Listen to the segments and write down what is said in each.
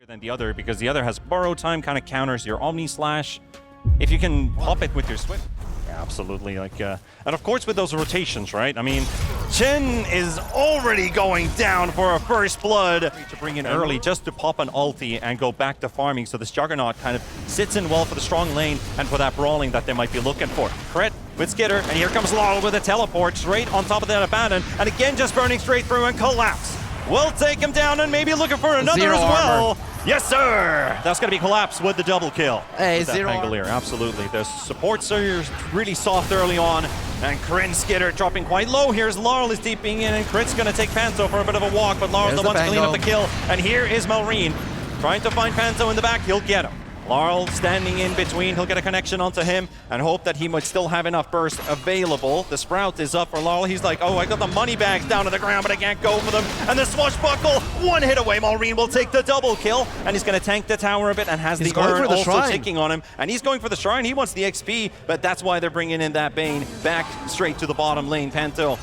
than the other, because the other has borrow time, kind of counters your Omni Slash. If you can pop it with your Swift. Yeah, absolutely. And of course with those rotations, right? I mean, Chen is already going down for a first blood to bring in early just to pop an ulti and go back to farming. So this Juggernaut kind of sits in well for the strong lane and for that brawling that they might be looking for. Crit with Skitter, and here comes Laurel with a teleport straight on top of that Abandon, and again just burning straight through and Collapse. We'll take him down and maybe looking for another Zero as well. armor. Yes, sir! That's going to be Collapse with the double kill. Hey, With that zero Pangolier, absolutely. The supports are really soft early on, and Kryn Skitter dropping quite low. Here's Laurel is deeping in, and Crit's going to take Panto for a bit of a walk, but Laurel's the one to clean up the kill. And here is Malrine trying to find Panto in the back. He'll get him. Laurel standing in between. He'll get a connection onto him and hope that he might still have enough burst available. The Sprout is up for Laurel. He's like, oh, I got the money bags down to the ground, but I can't go for them. And the Swashbuckle, one hit away. Malrine will take the double kill, and he's going to tank the tower a bit and has the urn also ticking on him. And he's going for the Shrine. He wants the XP, but that's why they're bringing in that Bane back straight to the bottom lane. Panto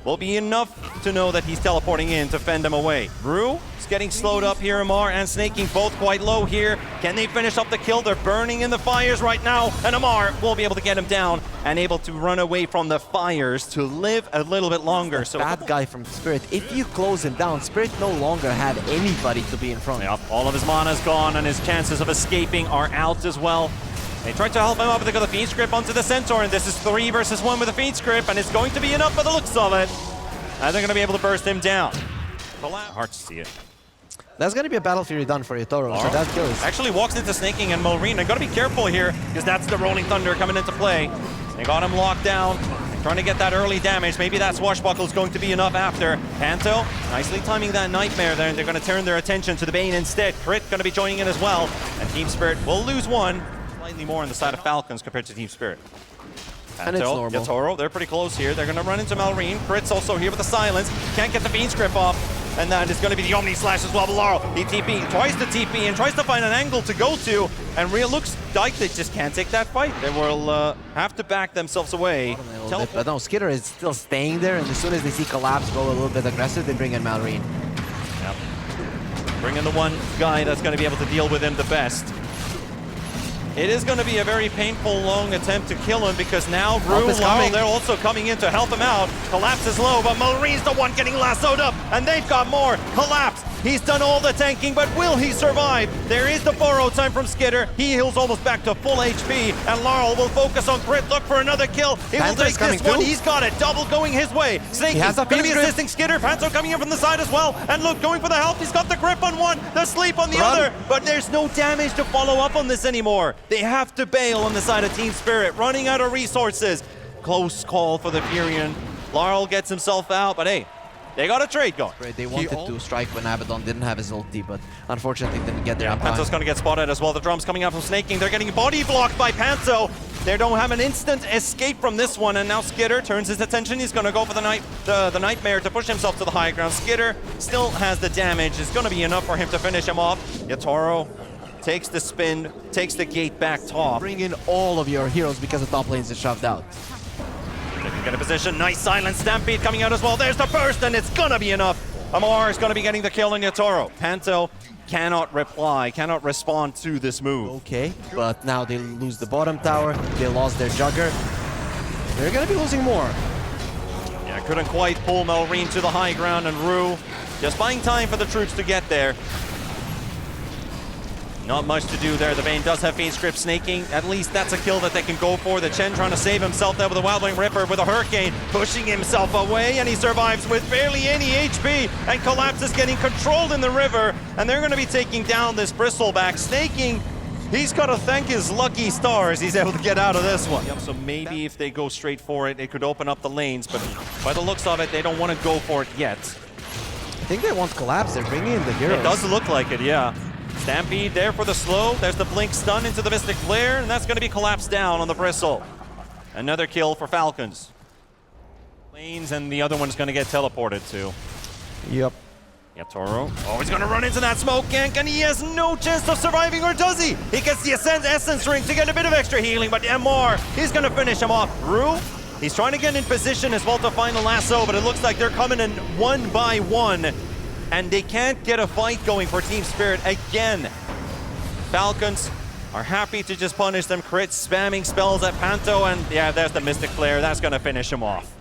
will be enough to know that he's teleporting in to fend them away. Rue is getting slowed up here. Amar and Snaking both quite low here. Can they finish up the kill? They're burning in the fires right now, and Amar will be able to get him down and able to run away from the fires to live a little bit longer. So that guy from Spirit, if you close him down, Spirit no longer had anybody to be in front. Yep, all of his mana's gone, and his chances of escaping are out as well. They tried to help him up, but they got the Fiend's Grip onto the Centaur, and this is 3 versus 1 with the Fiend's Grip, and it's going to be enough by the looks of it. And they're going to be able to burst him down. Hard to see it. That's going to be a Battle Fury done for Yotaro, so that kills. Actually walks into Snaking and Malrine. They've got to be careful here, because that's the Rolling Thunder coming into play. They got him locked down, trying to get that early damage. Maybe that Swashbuckle is going to be enough after. Panto, nicely timing that Nightmare there, and they're going to turn their attention to the Bane instead. Crit going to be joining in as well, and Team Spirit will lose one. Slightly more on the side of Falcons compared to Team Spirit. And it's normal. Yotaro, they're pretty close here. They're going to run into Malrine. Crit's also here with the silence. Can't get the Fiend's Grip off. And that is going to be the Omni Slash as well. Laurel, he tries to TP and tries to find an angle to go to. And Real looks like they just can't take that fight. They will have to back themselves away. But no, Skitter is still staying there. And as soon as they see Collapse go a little bit aggressive, they bring in Malrine. Yep. Bring in the one guy that's going to be able to deal with him the best. It is going to be a very painful, long attempt to kill him, because now Rue, they're also coming in to help him out. Collapse is low, but Malrine's the one getting lassoed up, and they've got more. Collapse, he's done all the tanking, but will he survive? There is the borrow time from Skitter. He heals almost back to full HP, and Laurel will focus on Crit, look for another kill. He will take this one. He's got it. Double going his way. Snaking going to be assisting Skitter. Panto coming in from the side as well, and look, going for the help. He's got the grip on one, the sleep on the other, but there's no damage to follow up on this anymore. They have to bail on the side of Team Spirit, running out of resources. Close call for the Furion. Laurel gets himself out, but hey, they got a trade going. They wanted to strike when Abaddon didn't have his ulti, but unfortunately didn't get there on time. Panto's going to get spotted as well. The drums coming out from Snaking. They're getting body blocked by Panto. They don't have an instant escape from this one, and now Skitter turns his attention. He's going to go for the Nightmare to push himself to the high ground. Skitter still has the damage. It's going to be enough for him to finish him off. Yotaro takes the spin, takes the gate back top. Bring in all of your heroes because the top lanes is shoved out. They can get a position. Nice silent Stampede coming out as well. There's the burst, and it's going to be enough. Amar is going to be getting the kill on Yotaro. Panto cannot reply, cannot respond to this move. Okay, but now they lose the bottom tower. They lost their Jugger. They're going to be losing more. Yeah, couldn't quite pull Malrine to the high ground, and Rue just buying time for the troops to get there. Not much to do there. The Bane does have Fiend's Grip. Snaking. At least that's a kill that they can go for. The Chen trying to save himself there with a Wildwing Ripper with a Hurricane, pushing himself away, and he survives with barely any HP, and Collapse is getting controlled in the river, and they're going to be taking down this Bristleback. Snaking, he's got to thank his lucky stars he's able to get out of this one. Yep, so maybe if they go straight for it, it could open up the lanes, but by the looks of it, they don't want to go for it yet. I think they want Collapse. They're bringing in the heroes. It does look like it, yeah. Stampede there for the slow. There's the blink stun into the Mystic Flare, and that's going to be collapsed down on the Bristle. Another kill for Falcons. Lanes, and the other one's going to get teleported to. Yep. Yotaro. Oh, he's going to run into that smoke gank, and he has no chance of surviving, or does he? He gets the Essence Ring to get a bit of extra healing, but MR, he's going to finish him off. Rue, he's trying to get in position as well to find the lasso, but it looks like they're coming in one by one. and they can't get a fight going for Team Spirit again. Falcons are happy to just punish them. Crit spamming spells at Panto, and yeah, there's the Mystic Flare. That's gonna finish him off.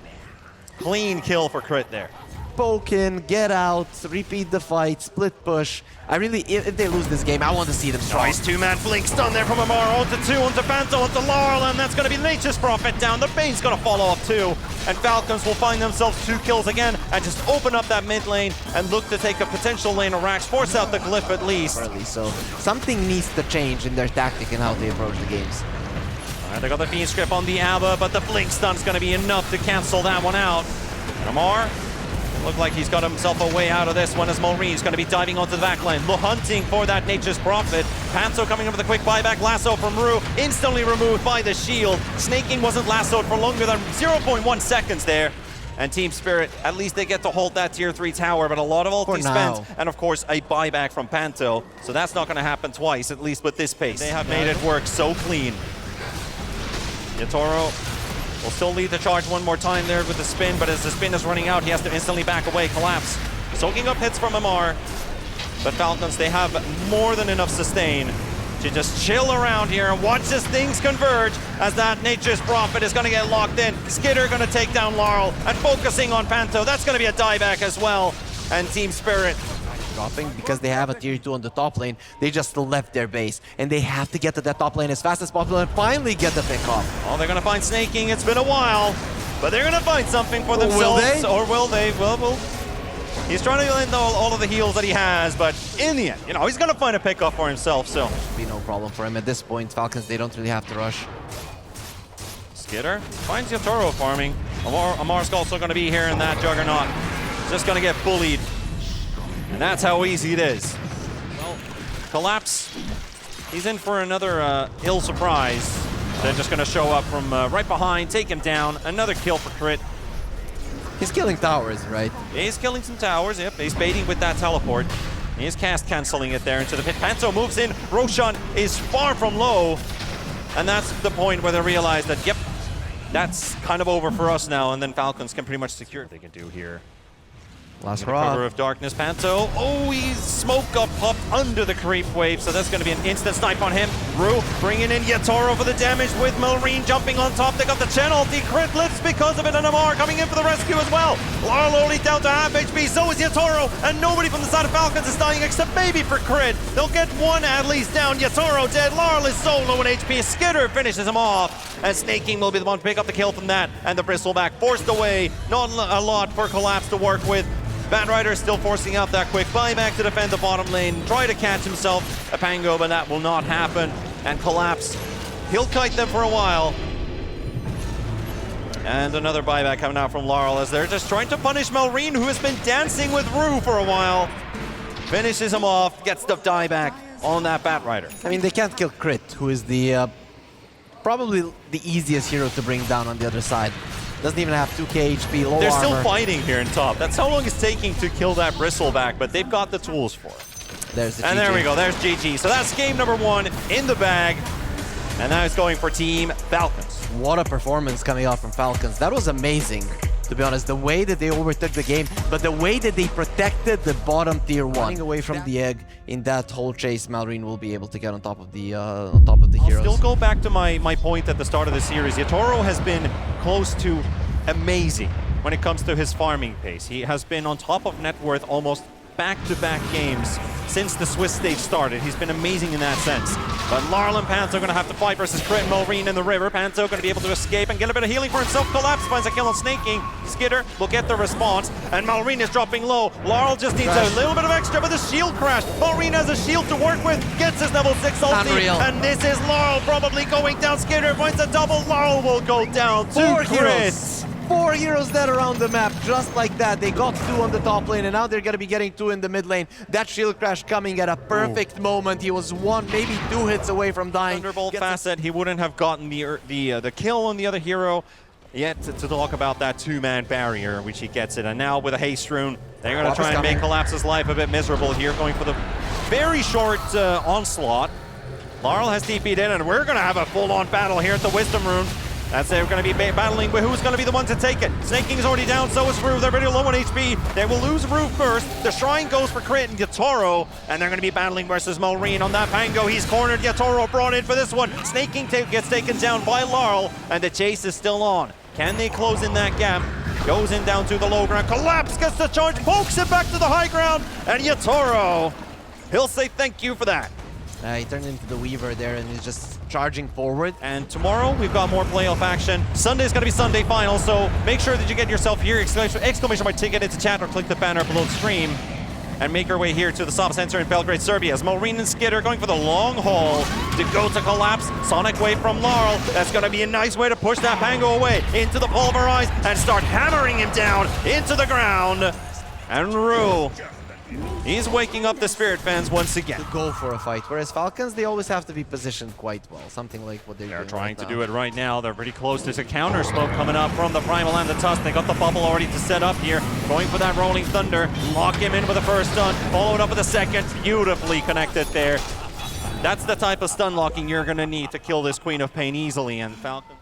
Clean kill for Crit there. Poke in, get out, repeat the fight, split push. I really, if they lose this game, I want to see them strong. Nice two-man blink stun there from Amar. Onto two, onto Panto, onto Laurel, and that's going to be Nature's Prophet down. The Bane's going to follow up too. And Falcons will find themselves 2 kills again and just open up that mid lane and look to take a potential lane of Rax, force out the Glyph at least. So something needs to change in their tactic and how they approach the games. All right, they got the Fiend Script on the Abba, but the blink stun's going to be enough to cancel that one out. And Amar, look like he's got himself a way out of this one as Maureen's going to be diving onto the back line, hunting for that Nature's Prophet. Panto coming in with a quick buyback, lasso from Rue, instantly removed by the shield. Snaking wasn't lassoed for longer than 0.1 seconds there. And Team Spirit, at least they get to hold that tier 3 tower, but a lot of ulti spent, and of course a buyback from Panto. So that's not going to happen twice, at least with this pace. They have made it work so clean. Yatoro will still lead the charge one more time there with the spin, but as the spin is running out, he has to instantly back away, collapse. Soaking up hits from Amar, but Falcons, they have more than enough sustain to just chill around here and watch as things converge as that Nature's Prophet is going to get locked in. Skitter going to take down Laurel and focusing on Panto. That's going to be a dieback as well. And Team Spirit dropping because they have a tier 2 on the top lane. They just left their base and they have to get to that top lane as fast as possible and finally get the pick off. Oh, they're going to find Snaking. It's been a while, but they're going to find something for themselves. Will they? Or will they? Well, he's trying to land all of the heals that he has, but in the end, he's going to find a pick off for himself, so. Should be no problem for him at this point. Falcons, they don't really have to rush. Skitter finds Yatoro farming. Amar's also going to be here in that Juggernaut. Just going to get bullied. And that's how easy it is. Well, Collapse, he's in for another ill surprise. They're just going to show up from right behind, take him down. Another kill for Crit. He's killing towers, right? He's killing some towers, yep. He's baiting with that teleport. He is cast canceling it there into the pit. Panto moves in. Roshan is far from low. And that's the point where they realize that, yep, that's kind of over for us now. And then Falcons can pretty much secure what they can do here. Last cover of darkness, Panto. Oh, he's smoke got popped under the creep wave, so that's going to be an instant snipe on him. Rue bringing in Yatoro for the damage with Maureen jumping on top. They got the channel, the crit lifts because of it, and Amar coming in for the rescue as well. Laurel only down to half HP, so is Yatoro, and nobody from the side of Falcons is dying except maybe for Crit. They'll get one at least down. Yatoro dead. Laurel is so low in HP. Skitter finishes him off, and Snaking will be the one to pick up the kill from that, and the Bristleback forced away. Not a lot for Collapse to work with. Batrider still forcing out that quick buyback to defend the bottom lane, try to catch himself a Pango, but that will not happen. And Collapse, he'll kite them for a while. And another buyback coming out from Laurel as they're just trying to punish Maureen, who has been dancing with Rue for a while. Finishes him off, gets the dieback on that Batrider. I mean, they can't kill Crit, who is the probably the easiest hero to bring down on the other side. Doesn't even have 2k HP, low They're armor. still fighting here in top. That's how long it's taking to kill that Bristleback, but they've got the tools for it. There's the and GG. there we go, there's GG. So that's game number 1 in the bag. And now it's going for Team Falcons. What a performance coming out from Falcons. That was amazing, to be honest. The way that they overtook the game, but the way that they protected the bottom tier 1. Running away from the egg in that whole chase, Malrine will be able to get on top of the heroes. I'll still go back to my point at the start of the series. Yatoro has been close to amazing when it comes to his farming pace. He has been on top of net worth almost back-to-back games since the Swiss stage started. He's been amazing in that sense. But Laurel and Panto are going to have to fight versus Crit and Maureen in the river. Panto going to be able to escape and get a bit of healing for himself. Collapse finds a kill on Snaking. Skitter will get the response, and Maureen is dropping low. Laurel just needs a little bit of extra, but the shield crash. Maureen has a shield to work with, gets his level 6 ulti, and this is Laurel probably going down. Skitter finds a double. Laurel will go down to Crit. 4 heroes dead around the map, just like that. They got 2 on the top lane, and now they're going to be getting 2 in the mid lane. That shield crash coming at a perfect moment. He was 1, maybe 2 hits away from dying. Thunderbolt facet, he wouldn't have gotten the kill on the other hero yet to talk about that 2-man barrier, which he gets it. And now with a haste rune, they're going to try and make Collapse's life a bit miserable here, going for the very short onslaught. Laurel has TP'd in, and we're going to have a full-on battle here at the Wisdom Rune. That's they're going to be battling, but who's going to be the one to take it? Snaking is already down, so is Rue. They're very low on HP. They will lose Rue first. The Shrine goes for Crit and Yatoro, and they're going to be battling versus Malrine on that Pango. He's cornered. Yatoro brought in for this one. Snaking gets taken down by Laurel, and the chase is still on. Can they close in that gap? Goes in down to the low ground. Collapse gets the charge, pokes it back to the high ground, and Yatoro, he'll say thank you for that. He turned into the Weaver there and he's just charging forward. And tomorrow we've got more playoff action. Sunday's going to be Sunday final, so make sure that you get yourself here, exclamation mark ticket into chat or click the banner below the stream. And make our way here to the Soft Center in Belgrade, Serbia. As Malrine and Skitter going for the long haul to go to Collapse. Sonic Wave from Laurel. That's going to be a nice way to push that Pango away into the Pulverize and start hammering him down into the ground. And Rue, he's waking up the Spirit fans once again. To go for a fight. Whereas Falcons, they always have to be positioned quite well. Something like what they're doing trying right to do it right now. They're pretty close. There's a counter smoke coming up from the Primal and the Tusk. They got the bubble already to set up here. Going for that Rolling Thunder. Lock him in with the first stun. Followed up with a second. Beautifully connected there. That's the type of stun locking you're going to need to kill this Queen of Pain easily. And Falcon.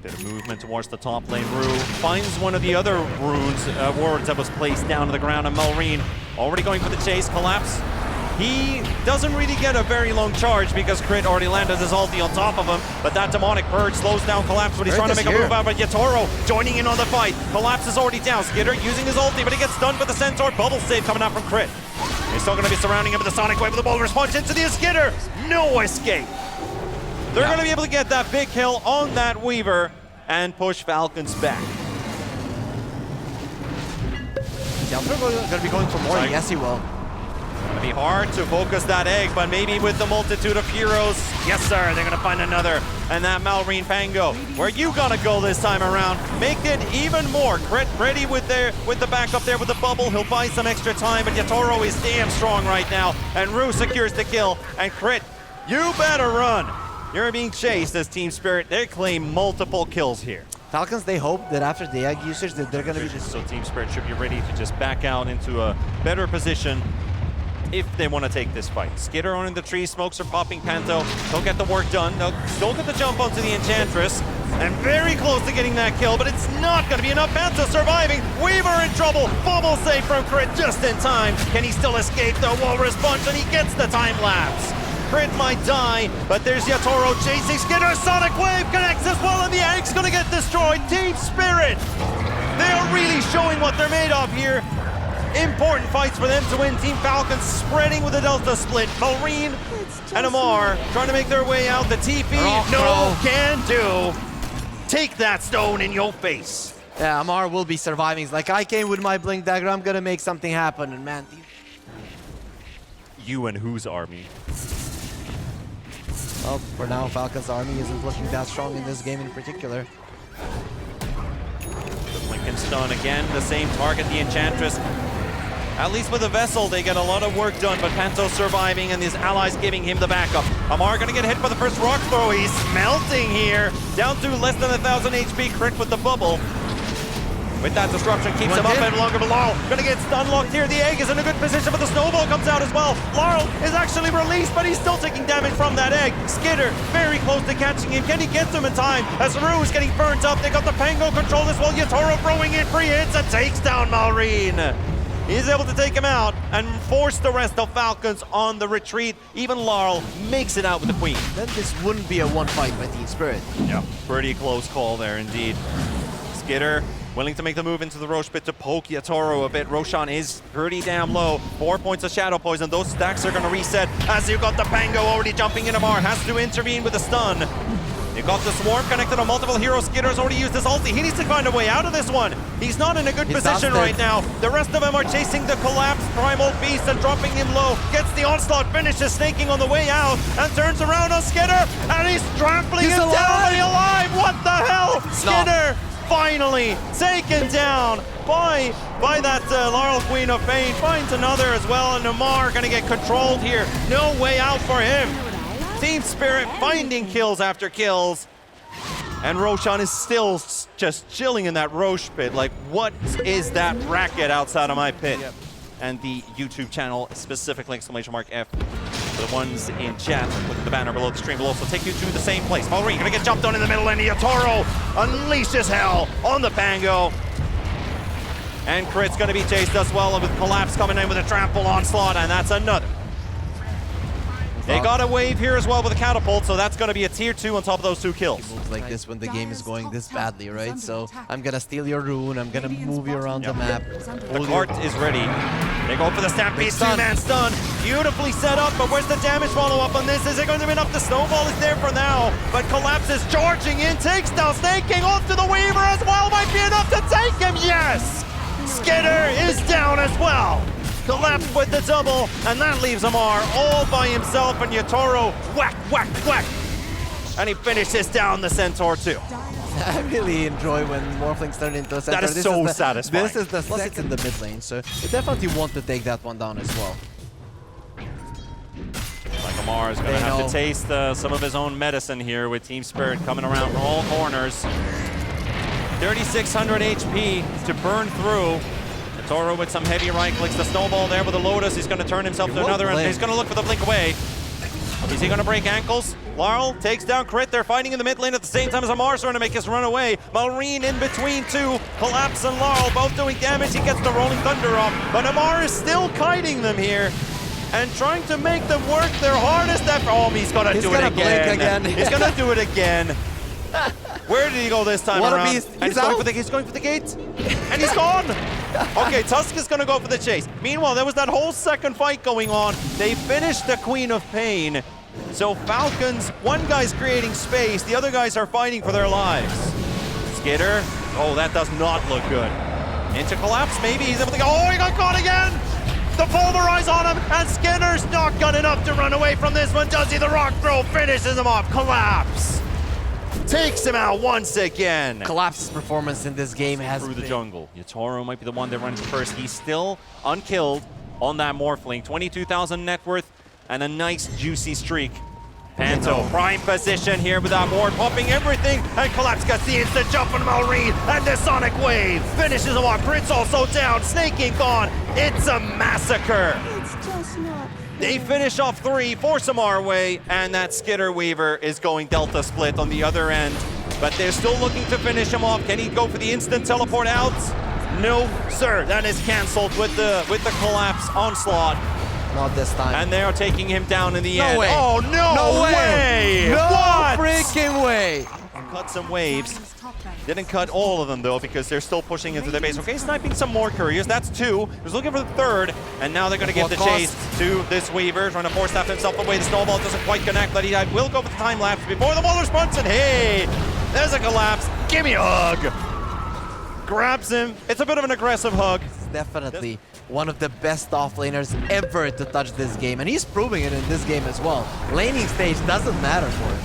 Bit of movement towards the top lane. Rue finds one of the other wards that was placed down to the ground, and Malrine already going for the chase. Collapse. He doesn't really get a very long charge because Crit already landed his ulti on top of him, but that Demonic Purge slows down Collapse, but he's trying to make a move out, but Yatoro joining in on the fight. Collapse is already down. Skitter using his ulti, but he gets stunned with the Centaur. Bubble save coming out from Crit. He's still going to be surrounding him with the Sonic Wave with the ball response into the Skitter. No escape. They're going to be able to get that big kill on that Weaver and push Falcons back. Yeah, they're going to be going for more. Yes, he will. It'll be hard to focus that egg, but maybe with the multitude of heroes, yes sir, they're going to find another. And that Malrine Pango, where you got to go this time around, make it even more. Crit ready with the backup there with the bubble. He'll buy some extra time, but Yatoro is damn strong right now. And Rue secures the kill, and Crit, you better run. You're being chased as Team Spirit. They claim multiple kills here. Falcons, they hope that after the egg usage that they're going to be just... So Team Spirit should be ready to just back out into a better position if they want to take this fight. Skitter on in the tree, smokes are popping Panto. They'll get the work done. They'll still get the jump onto the Enchantress. And very close to getting that kill, but it's not going to be enough. Panto surviving. Weaver in trouble. Bubble save from Crit just in time. Can he still escape the Walrus Punch? And he gets the time lapse. Crit might die, but there's Yatoro chasing Skitter. Sonic Wave connects as well, and the egg's gonna get destroyed. Team Spirit, they are really showing what they're made of here. Important fights for them to win. Team Falcons spreading with the Delta split. Malrine and Amar trying to make their way out. The TP, no can do. Take that stone in your face. Yeah, Amar will be surviving. He's like, I came with my Blink Dagger, I'm gonna make something happen. And man, you and whose army? Well, for now, Falcons' army isn't looking that strong in this game in particular. The Blink and stun again, the same target, the Enchantress. At least with the Vessel, they get a lot of work done, but Panto surviving and his allies giving him the backup. Amar gonna get hit by the first rock throw. He's melting here. Down to less than 1,000 HP, Crit with the bubble. With that disruption, keeps him up and longer, but Laurel gonna get stun locked here. The egg is in a good position, but the snowball comes out as well. Laurel is actually released, but he's still taking damage from that egg. Skitter very close to catching him. Can he get to him in time? As Rue is getting burnt up, they got the Pango control as well. Yatoro throwing in free hits and takes down Malrine. He's able to take him out and force the rest of Falcons on the retreat. Even Laurel makes it out with the Queen. Then this wouldn't be a one fight by Team Spirit. Yeah, pretty close call there indeed. Skitter willing to make the move into the Roche pit to poke Yatoro a bit. Roshan is pretty damn low. 4 points of Shadow Poison. Those stacks are going to reset as you got the Pango already jumping in. Amar has to intervene with a stun. You got the Swarm connected on multiple heroes. Skitter's already used his ulti. He needs to find a way out of this one. He's not in a good position right now. The rest of them are chasing the collapsed Primal Beast and dropping him low. Gets the onslaught, finishes snaking on the way out, and turns around on Skitter, and he's trampling him down, but he's alive. What the hell? Skitter finally taken down by that Laurel Queen of Pain. Finds another as well, and Amar gonna get controlled here. No way out for him. Team Spirit finding kills after kills. And Roshan is still just chilling in that Roche pit. Like, what is that racket outside of my pit? Yep. and the YouTube channel, specifically !F. The ones in chat with the banner below the stream will also take you to the same place. Mallory gonna get jumped on in the middle, and Yatoro unleashes hell on the Pango. And Crit's gonna be chased as well, with Collapse coming in with a trample onslaught, and that's another. They got a wave here as well with a catapult, so that's gonna be a tier 2 on top of those 2 kills. Moves like this when the game is going this badly, right? So I'm gonna steal your rune, I'm gonna move you around the map. The cart is ready. They go for the Stampede, 2-man stun. Beautifully set up, but where's the damage follow-up on this? Is it going to be enough? The snowball is there for now, but Collapse is charging in, takes down Snake King off to the Weaver as well. Might be enough to take him, yes! Skitter is down as well. Collapse with the double, and that leaves Amar all by himself, and Yatoro whack, whack, whack. And he finishes down the Centaur too. I really enjoy when Morphlings turn into a Centaur. That is so satisfying. This is the second in the mid lane, so you definitely want to take that one down as well. Like Amar is going to have to taste some of his own medicine here with Team Spirit coming around from all corners. 3,600 HP to burn through. Toro with some heavy right clicks. The snowball there with the Lotus. He's going to turn himself to another, and he's going to look for the blink away. Is he going to break ankles? Larl takes down Crit. They're fighting in the mid lane at the same time as Amar's trying to make his run away. Malrine in between two. Collapse and Larl both doing damage. He gets the Rolling Thunder off, but Amar is still kiting them here and trying to make them work their hardest effort. Oh, he's going to do it again. He's going to do it again. Where did he go this time around? He's going for the gate, and he's gone. Okay, Tusk is going to go for the chase. Meanwhile, there was that whole second fight going on. They finished the Queen of Pain. So Falcons, one guy's creating space, the other guys are fighting for their lives. Skitter, oh, that does not look good. Into Collapse, maybe he's able to go. Oh, he got caught again. The Pulverize on him, and Skitter's not got enough to run away from this one, does he? The Rock Throw finishes him off. Collapse takes him out once again. Collapse's performance in this game has through the jungle. Yatoro might be the one that runs first. He's still unkilled on that Morphling. 22,000 net worth and a nice juicy streak. Panto, prime position here with that ward, popping everything, and Collapse gets the instant jump on Malrine, and the Sonic Wave finishes him off. Crit's also down, Snake King gone. It's a massacre. It's just not. They finish off 3, force them our way, and that Skitter Weaver is going Delta Split on the other end. But they're still looking to finish him off. Can he go for the instant teleport out? No, sir. That is canceled with the Collapse onslaught. Not this time. And they are taking him down in the end. Way. Oh, no way! No what? freaking way! Cut some waves. Didn't cut all of them, though, because they're still pushing into the base. Okay, sniping some more couriers. That's 2. He was looking for the 3rd, and now they're going to give the chase to this Weaver, trying to force staff himself away. The snowball doesn't quite connect, but he will go for the time lapse before the wall response, and hey, there's a Collapse. Give me a hug. Grabs him. It's a bit of an aggressive hug. It's definitely one of the best offlaners ever to touch this game, and he's proving it in this game as well. Laning stage doesn't matter for him.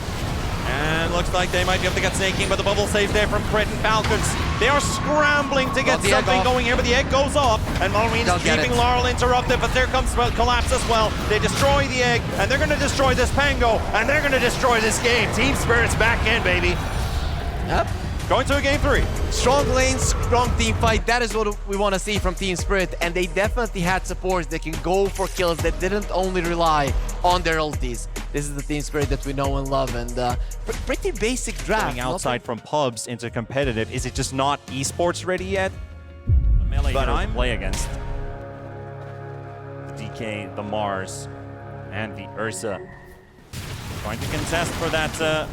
And looks like they might be able to get Snake King, but the bubble save there from Crit and Falcons. They are scrambling to get something going here, but the egg goes off, and Malrine's keeping Laurel interrupted, but there comes Collapse as well. They destroy the egg, and they're going to destroy this Pango, and they're going to destroy this game. Team Spirit's back in, baby. Yep. Going to a game 3. Strong lane, strong team fight. That is what we want to see from Team Spirit, and they definitely had supports that can go for kills that didn't only rely on their ultis. This is the Team Spirit that we know and love, and pretty basic draft. Going outside from pubs into competitive. Is it just not esports ready yet? The melee to play against. The DK, the Mars, and the Ursa. Trying to contest for that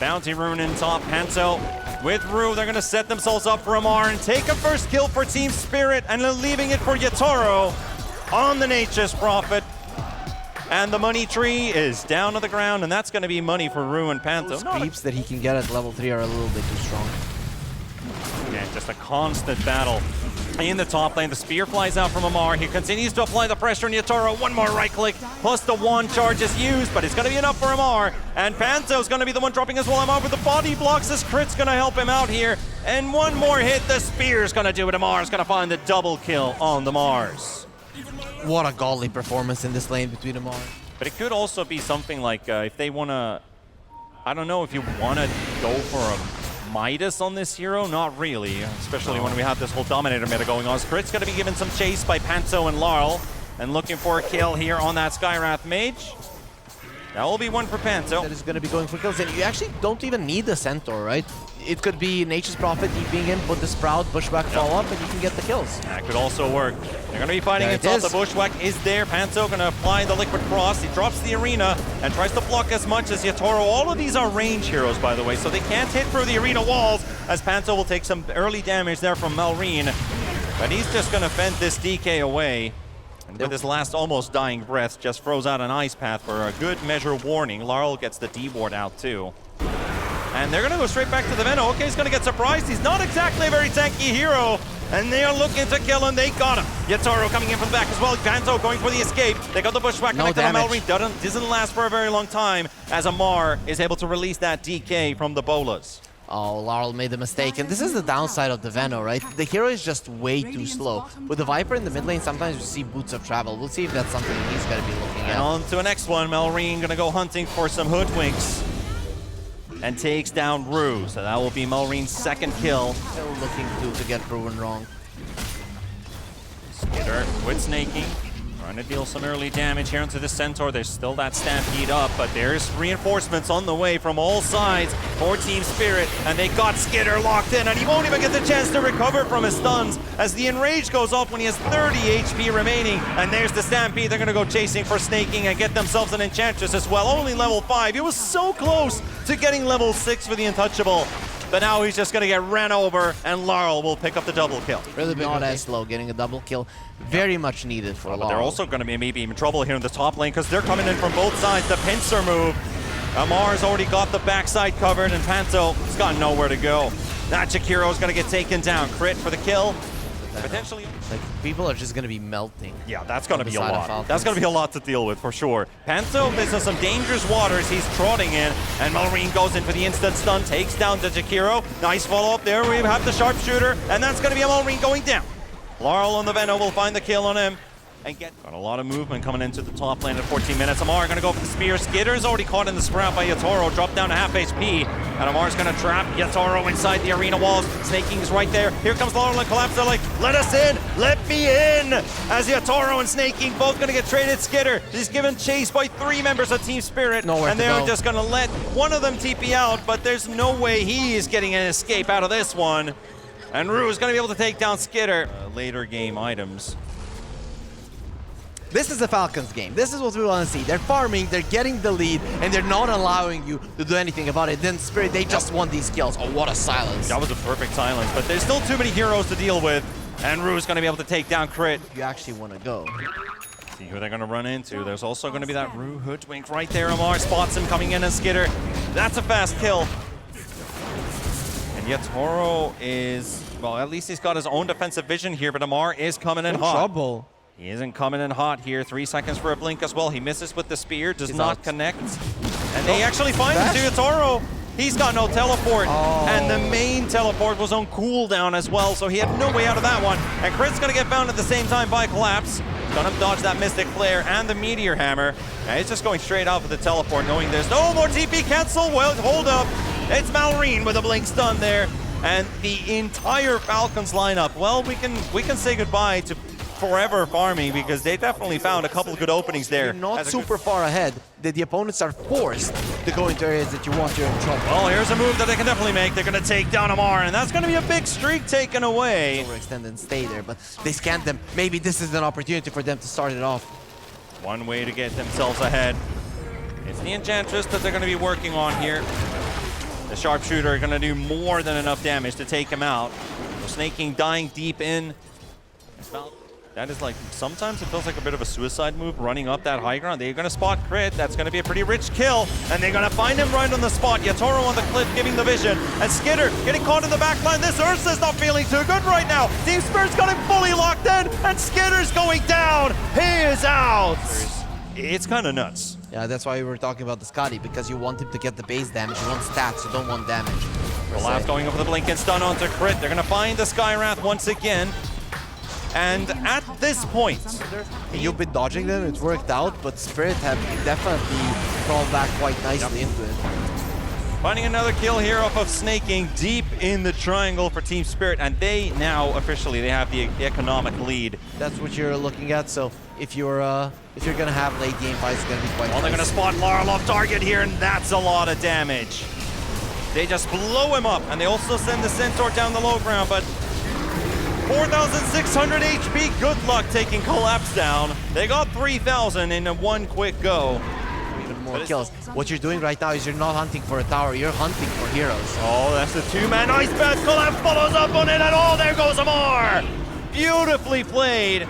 bounty rune in top. Panto with Rue, they're going to set themselves up for Amar and take a first kill for Team Spirit, and they're leaving it for Yatoro on the Nature's Prophet. And the money tree is down to the ground, and that's going to be money for Rue and Panto. Those creeps that he can get at level 3 are a little bit too strong. Again, just a constant battle in the top lane. The spear flies out from Amar. He continues to apply the pressure on Yatoro. One more right click, plus the 1 charge is used, but it's going to be enough for Amar. And Panto's going to be the one dropping as well. Amar with the body blocks. This Crit's going to help him out here. And one more hit, the spear's going to do it. Amar's going to find the double kill on the Mars. What a godly performance in this lane between Amar. But it could also be something like if they want to, I don't know if you want to go for a Midas on this hero? Not really, especially when we have this whole Dominator meta going on. Crit's going to be given some chase by Panto and Larl, and looking for a kill here on that Skywrath Mage. That will be one for Panto. That is going to be going for kills, and you actually don't even need the Centaur, right? It could be Nature's Prophet DPing in, put the Sprout, Bushwhack follow up, and you can get the kills. That could also work. They're going to be fighting There it top. it is. The Bushwhack is there. Panto going to apply the Liquid Frost. He drops the arena and tries to block as much as Yatoro. All of these are range heroes, by the way, so they can't hit through the arena walls, as Panto will take some early damage there from Malrine. But he's just going to fend this DK away. And with his last almost dying breath, just throws out an Ice Path for a good measure warning. Larl gets the D ward out too. And they're going to go straight back to the Venom. Okay, he's going to get surprised. He's not exactly a very tanky hero. And they are looking to kill him. They got him. Yatoro coming in from the back as well. Panto going for the escape. They got the Bushwhack connected on Malrine. Doesn't last for a very long time as Amar is able to release that DK from the Bolas. Oh, Larl made a mistake, and this is the downside of the Veno, right? The hero is just way too slow. With the Viper in the mid lane, sometimes you see Boots of Travel. We'll see if that's something he's going to be looking at. And on to the next one. Malrine going to go hunting for some Hoodwinks and takes down Rue. So that will be Malrine's second kill. Still looking to get proven wrong. Skitter with snaking. Trying to deal some early damage here into the Centaur. There's still that Stampede up, but there's reinforcements on the way from all sides for Team Spirit, and they got Skitter locked in, and he won't even get the chance to recover from his stuns as the Enrage goes off when he has 30 HP remaining. And there's the Stampede. They're going to go chasing for snaking and get themselves an Enchantress as well. Only level 5. He was so close to getting level 6 for the Untouchable. But now he's just going to get ran over, and Larl will pick up the double kill. Really not as slow, getting a double kill. Very much needed for Larl. But they're also going to be maybe in trouble here in the top lane because they're coming in from both sides. The pincer move. Amar's already got the backside covered, and Panto's got nowhere to go. That Jakiro's going to get taken down. Crit for the kill. Potentially. Like, people are just going to be melting. Yeah, that's going to be a lot. That's going to be a lot to deal with for sure. Panto is in some dangerous waters. He's trotting in, and Malrine goes in for the instant stun, takes down the Jakiro. Nice follow-up there. We have the sharpshooter, and that's going to be a Malrine going down. Larl on the Venom will find the kill on him. And got a lot of movement coming into the top lane at 14 minutes. Amar going to go for the spear. Skitter's already caught in the Sprout by Yatoro, dropped down to half HP. And Amar's going to trap Yatoro inside the arena walls. Snaking is right there. Here comes Larl and Collapse. They're like, let us in, let me in. As Yatoro and Snaking both going to get traded. Skitter is given chase by 3 members of Team Spirit. And they're just going to let one of them TP out, but there's no way he is getting an escape out of this one. And Rue is going to be able to take down Skitter. Later game items. This is the Falcons game. This is what we want to see. They're farming, they're getting the lead, and they're not allowing you to do anything about it. Then Spirit, they just want these kills. Oh, what a silence. That was a perfect silence, but there's still too many heroes to deal with, and Rue's going to be able to take down Crit. You actually want to go. See who they're going to run into. There's also going to be that Rue Hoodwink right there. Amar spots him coming in as Skitter. That's a fast kill. And Yatoro is, well, at least he's got his own defensive vision here, but Amar is coming in hot. Trouble. He isn't coming in hot here. 3 seconds for a blink as well. He misses with the spear, does not connect. And they actually find him to Yatoro. He's got no teleport. And the main teleport was on cooldown as well, so he had no way out of that one. And Crit's gonna get found at the same time by Collapse. Gonna dodge that Mystic Flare and the Meteor Hammer. And he's just going straight out for the teleport, knowing there's no more TP cancel. Well, hold up. It's Malrine with a blink stun there. And the entire Falcons lineup, well, we can say goodbye to forever farming because they definitely found a couple of good openings there. You're not super far ahead, that the opponents are forced to go into areas that you want. You're in trouble. Well, here's a move that they can definitely make. They're going to take down Amar, and that's going to be a big streak taken away. Overextend and stay there, but they scanned them. Maybe this is an opportunity for them to start it off. One way to get themselves ahead. It's the Enchantress that they're going to be working on here. The Sharpshooter are going to do more than enough damage to take him out. So Snaking dying deep in. That is like, sometimes it feels like a bit of a suicide move running up that high ground. They're going to spot Crit. That's going to be a pretty rich kill. And they're going to find him right on the spot. Yatoro on the cliff giving the vision. And Skitter getting caught in the back line. This Ursa's not feeling too good right now. Team Spirit's got him fully locked in. And Skitter's going down. He is out. It's kind of nuts. Yeah, that's why we were talking about the Scotty, because you want him to get the base damage. You want stats, you don't want damage. Olaf going over the blink and stun onto Crit. They're going to find the Skywrath once again. And at this point, you've been dodging them, it's worked out, but Spirit have definitely crawled back quite nicely into it. Finding another kill here off of Snaking deep in the triangle for Team Spirit, and they now officially they have the economic lead. That's what you're looking at. So if you're gonna have late game fights, it's gonna be quite. Well, they're gonna spot Laurel off target here, and that's a lot of damage. They just blow him up, and they also send the Centaur down the low ground, but 4,600 HP. Good luck taking Collapse down. They got 3,000 in one quick go. Even more kills. What you're doing right now is you're not hunting for a tower, you're hunting for heroes. Oh, that's the two-man ice bath. Collapse follows up on it, and oh, there goes Amar. Beautifully played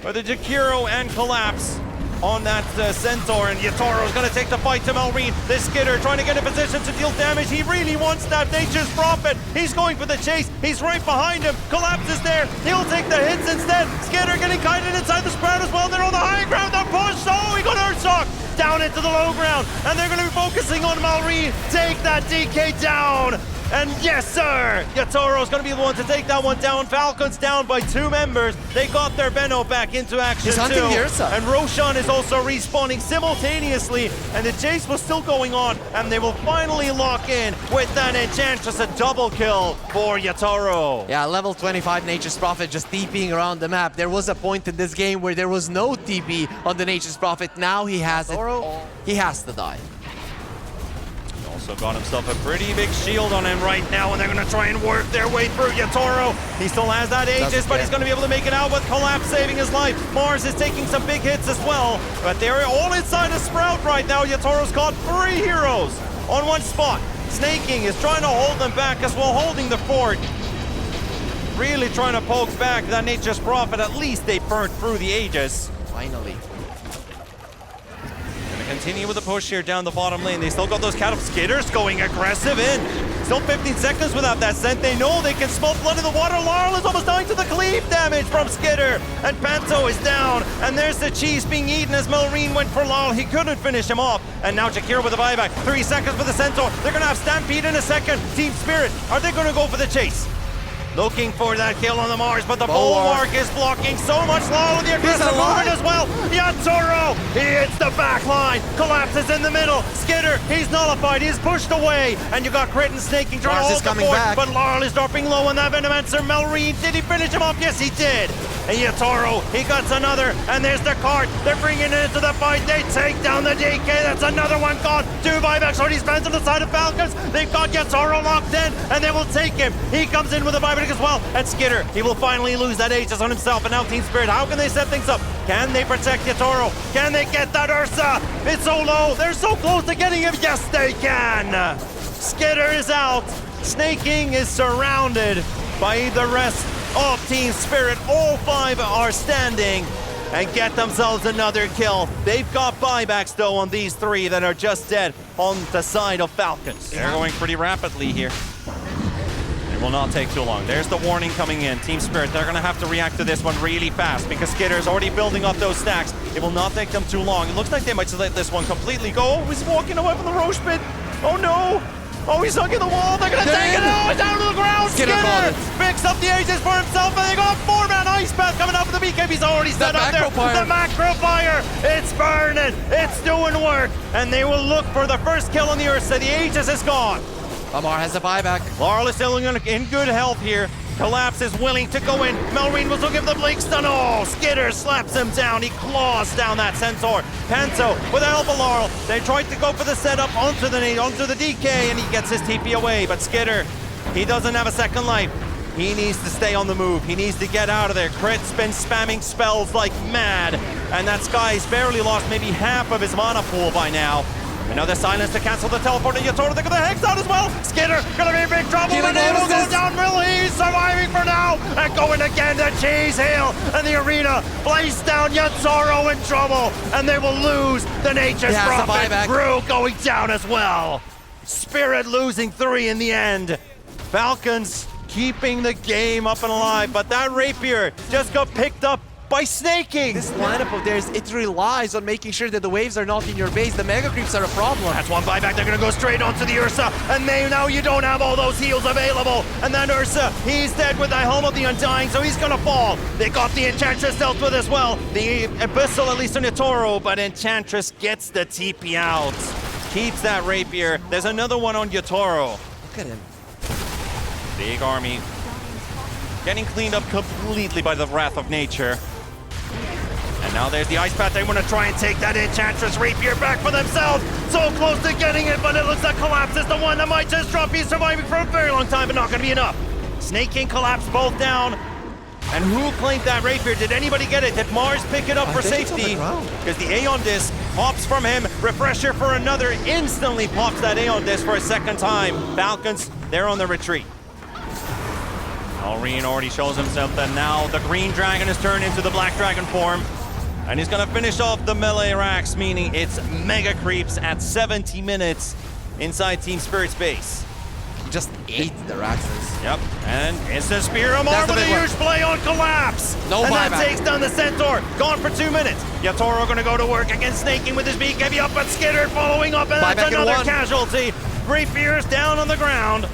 by the Jakiro and Collapse on that Centaur, and Yatoro's gonna take the fight to Malrine. This Skidder trying to get in position to deal damage. He really wants that Nature's Prophet. He's going for the chase. He's right behind him. Collapse is there. He'll take the hits instead. Skidder getting kited inside the sprout as well. They're on the high ground. They're pushed. Oh, he got Earthshock down into the low ground, and they're gonna be focusing on Malrine. Take that DK down. And yes, sir! Yatoro's gonna be the one to take that one down. Falcons down by 2 members. They got their Benno back into action too. And Roshan is also respawning simultaneously, and the chase was still going on, and they will finally lock in with that Enchantress, a double kill for Yatoro. Yeah, level 25 Nature's Prophet just TPing around the map. There was a point in this game where there was no TP on the Nature's Prophet. Now he has it. He has to die. Also got himself a pretty big shield on him right now, and they're going to try and work their way through Yatoro. He still has that Aegis, but he's going to be able to make it out with Collapse saving his life. Mars is taking some big hits as well, but they're all inside a Sprout right now. Yatoro's got 3 heroes on one spot. Snaking is trying to hold them back as well, holding the fort. Really trying to poke back that Nature's Prophet. At least they burnt through the Aegis. Finally. Continue with the push here down the bottom lane. They still got those Cattle Skidders going aggressive in. Still 15 seconds without that scent. They know they can smell blood in the water. Laurel is almost dying to the cleave damage from Skidder. And Panto is down. And there's the cheese being eaten as Malrine went for Laurel. He couldn't finish him off. And now Jakiro with the buyback. 3 seconds for the Centaur. They're going to have Stampede in a second. Team Spirit, are they going to go for the chase? Looking for that kill on the Mars, but the Bulwark is blocking so much. Laurel with the aggressive movement as well. Yatoro, he hits the back line. Collapses in the middle. Skidder, he's nullified. He's pushed away. And you got Crit and Snaking trying to hold the fort, but Laurel is dropping low on that Venomancer. Malrine, did he finish him off? Yes, he did. And Yatoro, he got another, and there's the cart. They're bringing it into the fight. They take down the DK. That's another one gone. 2 buybacks already spent on the side of Falcons. They've got Yatoro locked in, and they will take him. He comes in with a buyback as well. And Skidder, he will finally lose that Aegis on himself. And now Team Spirit, how can they set things up? Can they protect Yatoro? Can they get that Ursa? It's so low. They're so close to getting him. Yes, they can. Skidder is out. Snaking is surrounded by the rest of Team Spirit. All 5 are standing and get themselves another kill. They've got buybacks though on these 3 that are just dead on the side of Falcons. They're going pretty rapidly here. It will not take too long. There's the warning coming in. Team Spirit, they're going to have to react to this one really fast because Skidder's already building up those stacks. It will not take them too long. It looks like they might just let this one completely go. Oh, he's walking away from the Roche pit. Oh no. Oh, he's hugging the wall. They're going to take it. Oh, it's down to the ground. Skidder picks up the Aegis for himself, and they got 4-man Ice Path coming up with the BKB's already set up there. The macro fire. It's burning. It's doing work. And they will look for the first kill on the Ursa. The Aegis is gone. Amar has a buyback. Laurel is still in good health here. Collapse is willing to go in. Malrine was looking for the blink stun. Oh, Skidder slaps him down. He claws down that Centaur. Panto with the help of Laurel. They tried to go for the setup onto the DK, and he gets his TP away. But Skidder, he doesn't have a second life. He needs to stay on the move. He needs to get out of there. Crit's been spamming spells like mad. And that Sky's barely lost maybe half of his mana pool by now. Another silence to cancel the teleport to Yatoro. They got the Hex out as well. Skidder gonna be in big trouble, but he will go down. He's surviving for now. And going again to Cheese Hill. And the arena placed down. Yatoro in trouble. And they will lose the Nature's Prophet. Brew going down as well. Spirit losing 3 in the end. Falcons keeping the game up and alive, but that Rapier just got picked up by Snaking. This lineup of theirs, it relies on making sure that the waves are not in your base. The mega creeps are a problem. That's one buyback. They're gonna go straight onto the Ursa, and now you don't have all those heals available. And then Ursa, he's dead with the Helm of the Undying, so he's gonna fall. They got the Enchantress dealt with as well. The Abyssal, at least on Yatoro, but Enchantress gets the TP out. keeps that rapier. There's another one on Yatoro. Look at him. Big army. Getting cleaned up completely by the wrath of nature. And now there's the Ice Path. They want to try and take that Enchantress Rapier back for themselves. So close to getting it, but it looks like Collapse is the one that might just drop. He's surviving for a very long time, but not going to be enough. Snake King, Collapse both down. And who claimed that Rapier? Did anybody get it? Did Mars pick it up for safety? Because the Aeon Disc pops from him. Refresher for another. Instantly pops that Aeon Disc for a second time. Falcons, they're on the retreat. Malrine already shows himself that now the Green Dragon is turned into the Black Dragon form. And he's going to finish off the melee racks, meaning it's mega creeps at 70 minutes inside Team Spirit's base. He just ate the Raxus. Yep, and it's the Spear of Mar with a huge play on Collapse. No and buyback. that takes down the Centaur. Gone for 2 minutes. Yatoro going to go to work against Snake King with his BKB up, but Skitter following up, and that's another casualty. Rapier's down on the ground.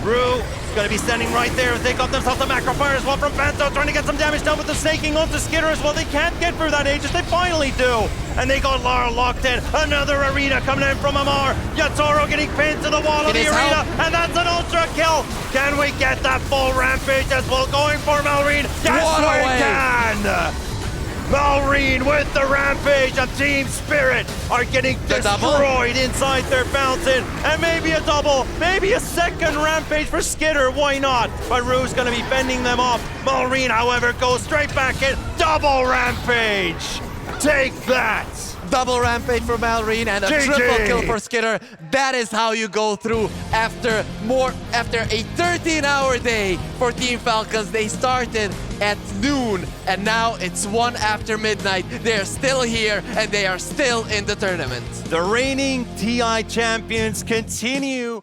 Rue is going to be standing right there and take off themselves the macro fire as well from Phanto, trying to get some damage done with the snaking onto Skitter as well. They can't get through that Aegis, they finally do. And they got Lara locked in. Another arena coming in from Amar. Yatoro getting pinned to the wall of the arena, and that's an ultra kill. Can we get that full rampage as well? Going for Malrine. Yes, we can! Malrine with the rampage of Team Spirit are getting destroyed inside their fountain. And maybe a double, maybe a second rampage for Skitter, why not? But Rue's gonna be fending them off. Malrine, however, goes straight back in. Double rampage! Take that! Double rampage for Malrine and a triple kill for Skitter. That is how you go through after a 13-hour day for Team Falcons. They started at noon and now it's 1 after midnight. They're still here and they are still in the tournament. The reigning TI champions continue